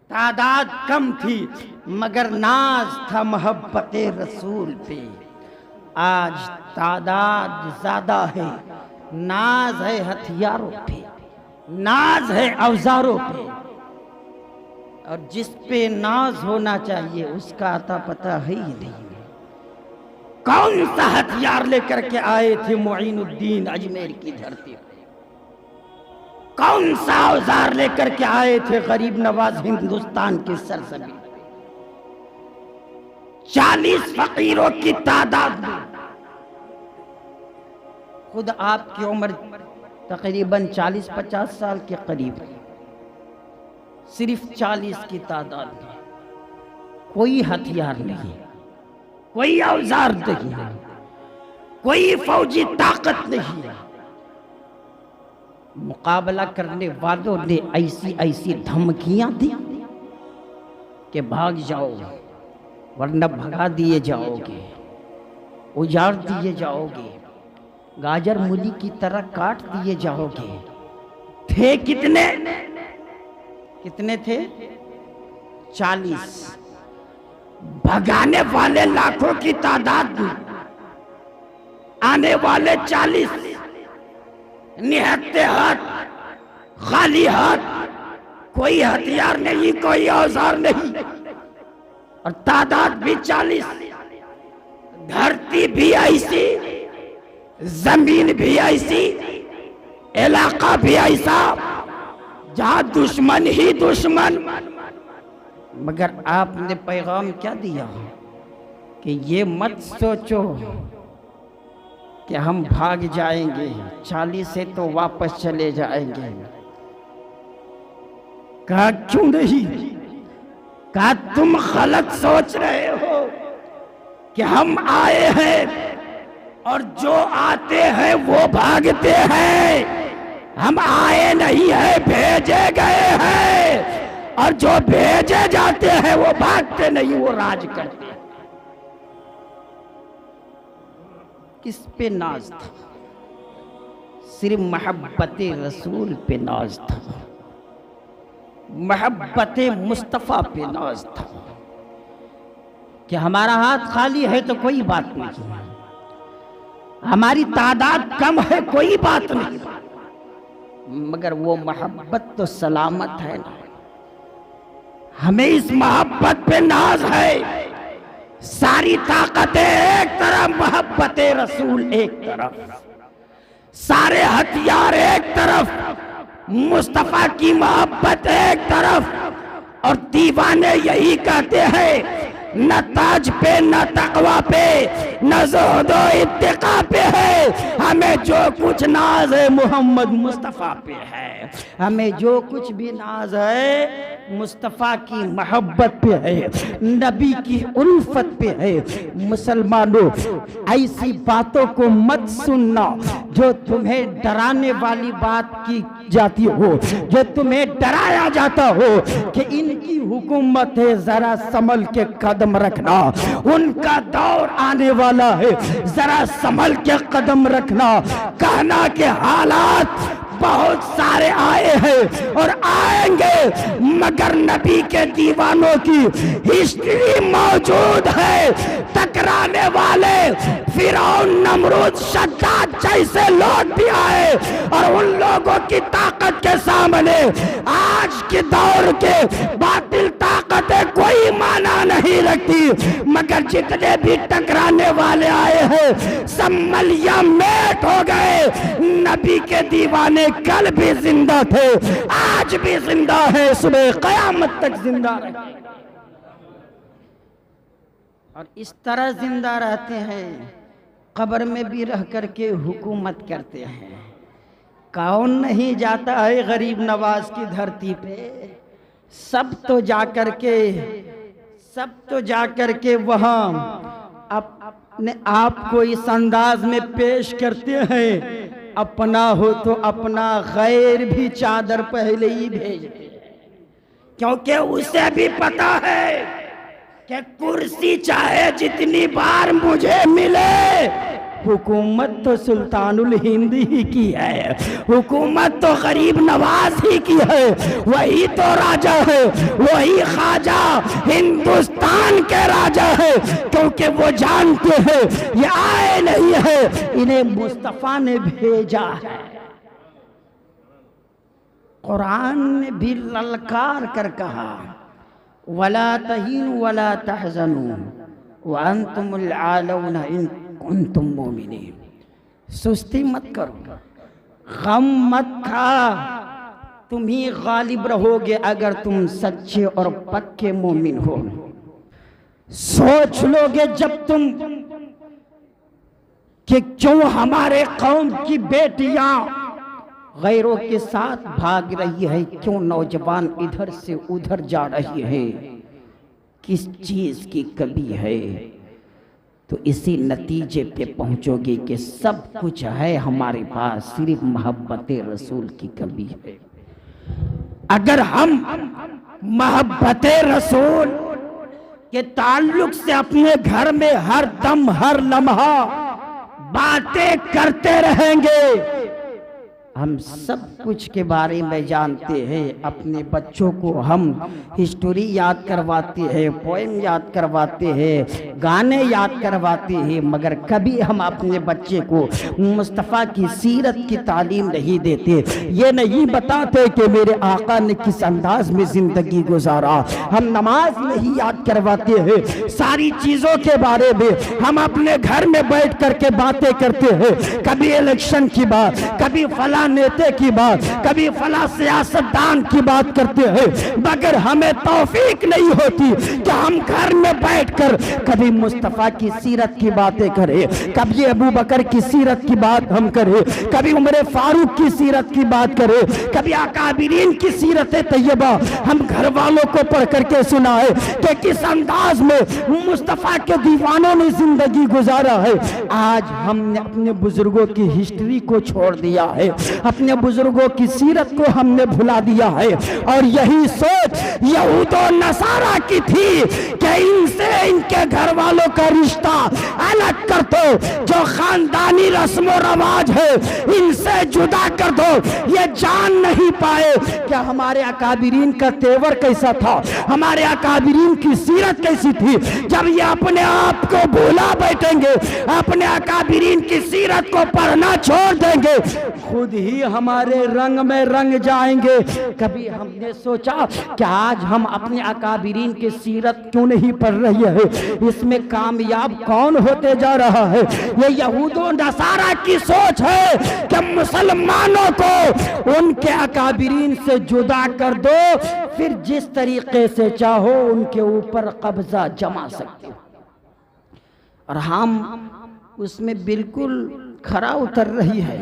تعداد کم تھی مگر ناز تھا محبت رسول پہ. آج تعداد زیادہ ہے، ناز ہے ہتھیاروں پہ، ناز ہے اوزاروں پہ. اور جس پہ ناز ہونا چاہیے اس کا عطا پتہ ہے ہی نہیں. کون سا ہتھیار لے کر کے آئے تھے معین الدین اجمیر کی دھرتی پہ؟ کون سا اوزار لے کر کے آئے تھے غریب نواز ہندوستان کی سرزمین پہ؟ 40 فقیروں کی تعداد میں. خود آپ کی عمر تقریباً 40-50 سال کے قریب ہے. صرف 40 کی تعداد میں کوئی ہتھیار نہیں، کوئی اوزار نہیں ہے، کوئی فوجی طاقت نہیں ہے. مقابلہ کرنے والوں نے ایسی دھمکیاں دی کہ بھاگ جاؤ ورنہ بھگا دیے جاؤ گے، اجاڑ دیے جاؤ گے، گاجر مولی کی طرح کاٹ دیے جاؤ گے. تھے کتنے تھے؟ 40. بھگانے والے لاکھوں کی تعداد میں آنے والے 40 نہتے ہاتھ، خالی ہاتھ، کوئی ہتھیار نہیں، کوئی اوزار نہیں، اور تعداد بھی 40. دھرتی بھی ایسی، زمین بھی ایسی، علاقہ بھی ایسا جہاں دشمن ہی دشمن. مگر آپ نے پیغام کیا دیا کہ یہ مت سوچو کہ ہم بھاگ جائیں گے، 40 سے تو واپس چلے جائیں گے. کہا کیوں نہیں؟ کہا تم غلط سوچ رہے ہو کہ ہم آئے ہیں اور جو آتے ہیں وہ بھاگتے ہیں. ہم آئے نہیں ہیں، بھیجے گئے ہیں، اور جو بھیجے جاتے ہیں وہ بھاگتے نہیں، وہ راج کرتے ہیں. کس پہ ناز تھا؟ صرف محبت رسول پہ ناز تھا، محبت مصطفیٰ پہ ناز تھا. کہ ہمارا ہاتھ خالی ہے تو کوئی بات نہیں، ہماری تعداد کم ہے کوئی بات نہیں، مگر وہ محبت تو سلامت ہے نا. ہمیں اس محبت پہ ناز ہے. ساری طاقتیں ایک طرف، محبت رسول ایک طرف، سارے ہتھیار ایک طرف، مصطفیٰ کی محبت ایک طرف. اور دیوانے یہی کہتے ہیں نہ تاج پہ، نہ تقوی پہ، نہ زہد و اتقا پہ ہے، ہمیں جو کچھ ناز ہے محمد مصطفیٰ پہ ہے. ہمیں جو کچھ بھی ناز ہے مصطفیٰ کی محبت پہ ہے، نبی کی الفت پہ ہے. مسلمانوں، ایسی باتوں کو مت سننا جو تمہیں ڈرانے والی بات کی جاتی ہو، جو تمہیں ڈرایا جاتا ہو کہ ان کی حکومت ہے، ذرا سنبھل کے قدم رکھنا، ان کا دور آنے والا ہے، ذرا سنبھل کے قدم رکھنا. کہنا کہ حالات بہت سارے آئے ہیں اور آئیں گے، مگر نبی کے دیوانوں کی ہسٹری موجود ہے. ٹکرانے والے فرعون، نمرود، شداد جیسے لوگ بھی آئے، اور ان لوگوں کی طاقت کے سامنے آج کے دور کے باطل طاقتیں کوئی معنی نہیں رکھتی. مگر جتنے بھی ٹکرانے والے آئے ہیں سب ملیہ میٹ ہو گئے. نبی کے دیوانے کل بھی زندہ تھے، آج بھی زندہ ہے، صبح قیامت تک زندہ رہے، اور اس طرح زندہ رہتے ہیں. قبر میں بھی رہ کر کے حکومت کرتے ہیں. کون نہیں جاتا ہے غریب نواز کی دھرتی پہ؟ سب تو جا کر کے وہاں اپنے آپ کو اس انداز میں پیش کرتے ہیں، اپنا ہو تو اپنا، غیر بھی چادر پہلے ہی بھیجتے ہیں. کیونکہ اسے بھی پتا ہے کہ کرسی چاہے جتنی بار مجھے ملے حکومت تو سلطان الہند ہی کی ہے، حکومت تو غریب نواز ہی کی ہے، وہی تو راجہ ہے، وہی خواجہ ہندوستان کے راجہ ہے، کیونکہ وہ جانتے ہیں یہ آئے نہیں ہے، انہیں مصطفیٰ نے بھیجا ہے۔ قرآن نے بھی للکار کر کہا وَلَا تَهِنُوا وَلَا تَحْزَنُوا وَأَنْتُمُ الْعَالَوْنَ إِن كُنْتُم مُؤْمِنِينَ، سستی مت کرو، غم مت کھا، تم ہی غالب رہو گے اگر تم سچے اور پکے مومن ہو۔ سوچ لو گے جب تم کہ کیوں ہمارے قوم کی بیٹیاں غیروں کے ساتھ بھاگ رہی ہے، کیوں نوجوان ادھر سے ادھر جا رہی ہے، کس چیز کی کمی ہے، تو اسی نتیجے پہ پہنچو گے کہ سب کچھ ہے ہمارے پاس، صرف محبت رسول کی کمی ہے۔ اگر ہم محبت رسول کے تعلق سے اپنے گھر میں ہر دم ہر لمحہ باتیں کرتے رہیں گے، ہم سب کچھ کے بارے میں جانتے ہیں، اپنے بچوں کو ہم ہسٹوری یاد کرواتے ہیں، پوئم یاد کرواتے ہیں، گانے یاد کرواتے ہیں، مگر کبھی ہم اپنے بچے کو مصطفیٰ کی سیرت کی تعلیم نہیں دیتے، یہ نہیں بتاتے کہ میرے آقا نے کس انداز میں زندگی گزارا، ہم نماز نہیں یاد کرواتے ہیں، ساری چیزوں کے بارے میں ہم اپنے گھر میں بیٹھ کر کے باتیں کرتے ہیں، کبھی الیکشن کی بات، کبھی فلاں نیتے کی بات، کبھی فلاں سیاستدان کی بات کرتے ہیں، مگر ہمیں توفیق نہیں ہوتی کہ ہم گھر میں بیٹھ کر کبھی مصطفیٰ کی سیرت کی باتیں کریں، کبھی ابو بکر کی سیرت کی بات ہم کریں، کبھی عمر فاروق کی سیرت کی بات کریں، کبھی اکابرین کی سیرت طیبہ ہم گھر والوں کو پڑھ کر کے سنائے کہ کس انداز میں مصطفیٰ کے دیوانوں نے زندگی گزارا ہے۔ آج ہم نے اپنے بزرگوں کی ہسٹری کو چھوڑ دیا ہے، اپنے بزرگوں کی سیرت کو ہم نے بھلا دیا ہے، اور یہی سوچ یہود و نصارہ کی تھی کہ ان سے ان کے گھر والوں کا رشتہ الگ کر دو، جو خاندانی رسم و رواج ہے ان سے جدا کر دو۔ یہ جان نہیں پائے کہ ہمارے اکابرین کا تیور کیسا تھا، ہمارے اکابرین کی سیرت کیسی تھی۔ جب یہ اپنے آپ کو بھولا بیٹھیں گے، اپنے اکابرین کی سیرت کو پڑھنا چھوڑ دیں گے، خود ہی ہمارے رنگ میں رنگ جائیں گے۔ کبھی ہم نے سوچا کہ آج ہم اپنے اکابرین کی سیرت کیوں نہیں پڑھ رہی ہے، اس میں کامیاب کون ہوتے جا رہا ہے؟ یہ یہود و نصارہ کی سوچ ہے کہ مسلمانوں کو ان کے اکابرین سے جدا کر دو، پھر جس طریقے سے چاہو ان کے اوپر قبضہ جما سکتے ہو، اور ہم اس میں بالکل کھرا اتر رہی ہے۔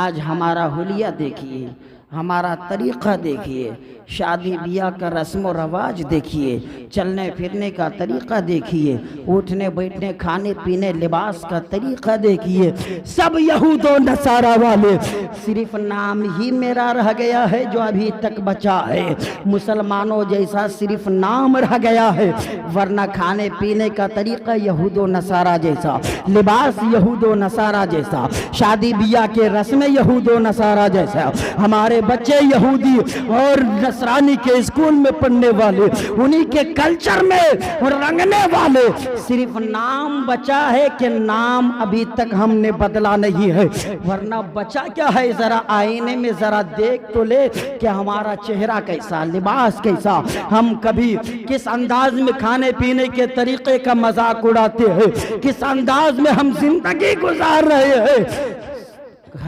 آج ہمارا حلیہ دیکھیے، ہمارا طریقہ دیکھیے، شادی بیاہ کا رسم و رواج دیکھیے، چلنے پھرنے کا طریقہ دیکھیے، اٹھنے بیٹھنے کھانے پینے لباس کا طریقہ دیکھیے، سب یہود و نصارہ والے، صرف نام ہی میرا رہ گیا ہے جو ابھی تک بچا ہے، مسلمانوں جیسا صرف نام رہ گیا ہے، ورنہ کھانے پینے کا طریقہ یہود و نصارہ جیسا، لباس یہود و نصارہ جیسا، شادی بیاہ کے رسم یہود و نصارہ جیسا، ہمارے بچے یہودی اور نصرانی کے اسکول میں پڑھنے والے، انہی کے کلچر میں رنگنے والے، صرف نام بچا ہے کہ نام ابھی تک ہم نے بدلا نہیں ہے، ورنہ بچا کیا ہے؟ ذرا آئینے میں ذرا دیکھ تو لے کہ ہمارا چہرہ کیسا، لباس کیسا، ہم کبھی کس انداز میں کھانے پینے کے طریقے کا مذاق اڑاتے ہیں، کس انداز میں ہم زندگی گزار رہے ہیں۔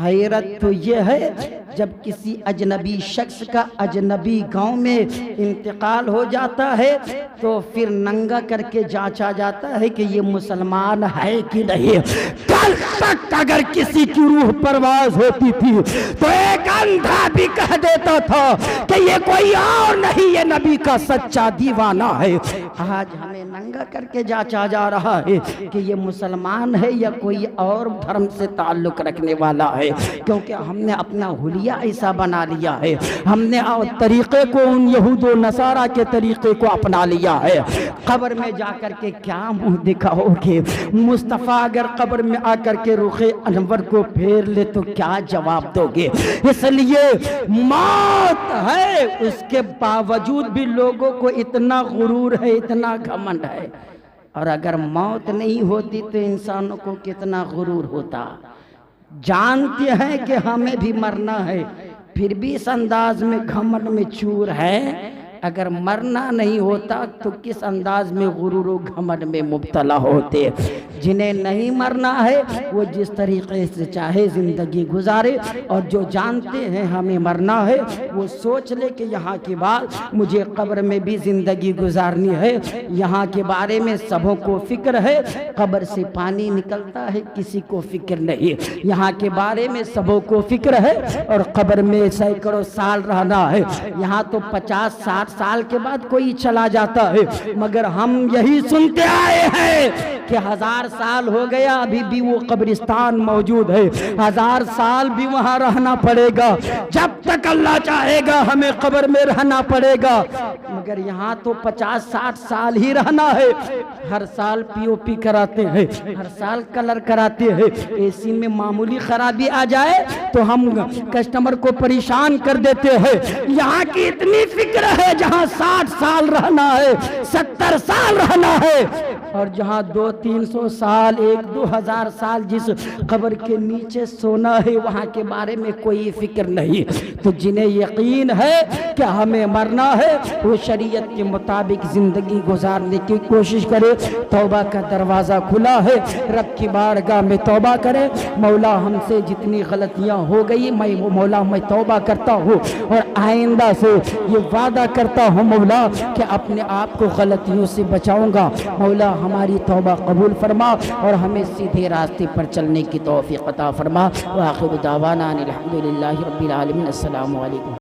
حیرت تو یہ ہے جب کسی اجنبی شخص کا اجنبی گاؤں میں انتقال ہو جاتا ہے تو پھر ننگا کر کے جانچا جاتا ہے کہ یہ مسلمان ہے کہ نہیں۔ کل تک اگر کسی کی روح پرواز ہوتی تھی تو ایک اندھا بھی کہہ دیتا تھا کہ یہ کوئی اور نہیں، یہ نبی کا سچا دیوانہ ہے۔ آج ہمیں ننگا کر کے جانچا جا رہا ہے کہ یہ مسلمان ہے یا کوئی اور دھرم سے تعلق رکھنے والا ہے، کیونکہ ہم نے اپنا حلیہ حلیہ ایسا بنا لیا ہے، ہم نے طریقے کو ان یہود و نصارہ کے طریقے کو اپنا لیا ہے۔ قبر میں جا کر کے کیا منہ دکھاؤ گے؟ مصطفیٰ اگر قبر میں آ کر کے رخ انور کو پھیر لے تو کیا جواب دو گے؟ اس لیے موت ہے، اس کے باوجود بھی لوگوں کو اتنا غرور ہے، اتنا گھمنڈ ہے، اور اگر موت نہیں ہوتی تو انسانوں کو کتنا غرور ہوتا۔ جانتے ہیں کہ ہمیں بھی مرنا ہے، پھر بھی اس انداز میں گھمنڈ میں چور ہے۔ اگر مرنا نہیں ہوتا تو کس انداز میں غرور و گھمنڈ میں مبتلا ہوتے؟ جنہیں نہیں مرنا ہے وہ جس طریقے سے چاہے زندگی گزارے، اور جو جانتے ہیں ہمیں مرنا ہے وہ سوچ لے کہ یہاں کے بعد مجھے قبر میں بھی زندگی گزارنی ہے۔ یہاں کے بارے میں سبوں کو فکر ہے، قبر سے پانی نکلتا ہے کسی کو فکر نہیں۔ یہاں کے بارے میں سبوں کو فکر ہے، اور قبر میں سینکڑوں سال رہنا ہے۔ یہاں تو 50-60 سال کے بعد کوئی چلا جاتا ہے، مگر ہم یہی سنتے آئے ہیں کہ 1000 سال ہو گیا ابھی بھی وہ قبرستان موجود ہے، 1000 سال بھی وہاں رہنا پڑے گا، جب تک اللہ چاہے گا ہمیں قبر میں رہنا پڑے گا۔ مگر یہاں تو 50-60 سال ہی رہنا ہے۔ ہر سال پی او پی کراتے ہیں، ہر سال کلر کراتے ہیں، اے سی میں معمولی خرابی آ جائے تو ہم کسٹمر کو پریشان کر دیتے ہیں۔ یہاں کی اتنی فکر ہے جہاں 60 سال رہنا ہے، 70 سال رہنا ہے، اور جہاں 200-300 سال 1-2 ہزار سال جس قبر کے نیچے سونا ہے وہاں کے بارے میں کوئی فکر نہیں۔ تو جنہیں یقین ہے کہ ہمیں مرنا ہے وہ شریعت کے مطابق زندگی گزارنے کی کوشش کرے۔ توبہ کا دروازہ کھلا ہے، رب کی بارگاہ میں توبہ کرے۔ مولا ہم سے جتنی غلطیاں ہو گئی میں توبہ کرتا ہوں، اور آئندہ سے یہ وعدہ کرتا ہوں مولا کہ اپنے آپ کو غلطیوں سے بچاؤں گا۔ مولا ہماری توبہ قبول فرما اور ہمیں سیدھے راستے پر چلنے کی توفیق عطا فرما۔ وآخر دعوانا الحمدللہ رب العالمین۔ السلام علیکم۔